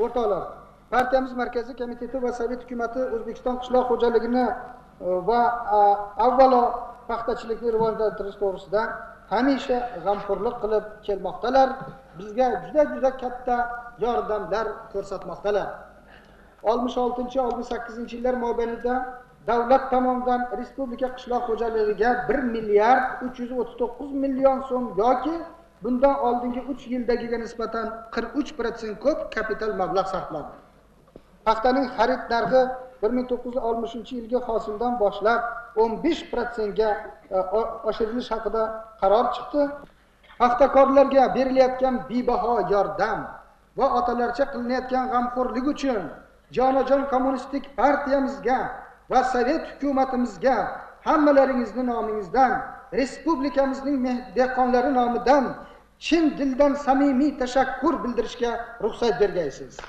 o'rtoqlar, partiyamiz markaziy komiteti va Sovet hukumatı O'zbekiston qishloq xo'jaligini va avvalo paxtachilikni rivojlantirish to'g'risida hamisha g'amxo'rlik qilib kelmoqdalar. Bizga juda katta yordamlar ko'rsatmoqdalar. 66-68 yillar mobaynida davlat tomonidan respublika qishloq xo'jaligiga 1 milliard 339 million so'm yoki bundan oldingi 3 yildagiga nisbatan 43% ko'p kapital mablag' sarflandi. Paxtaning xarid narxi 1960-yilgi hosildan boshlab 15% ga oshirilish haqida qaror chiqdi. Paxtakorlarga berilayotgan bebaho yordam va otalarcha qilinayotgan g'amxo'rlik uchun jonajon kommunistik partiyamizga va Sovet hukumatimizga hammalaringizni nomingizdan, respublikamizning dehqonlari nomidan chin dildan samimiy tashakkur bildirishga ruxsat bergaysiz.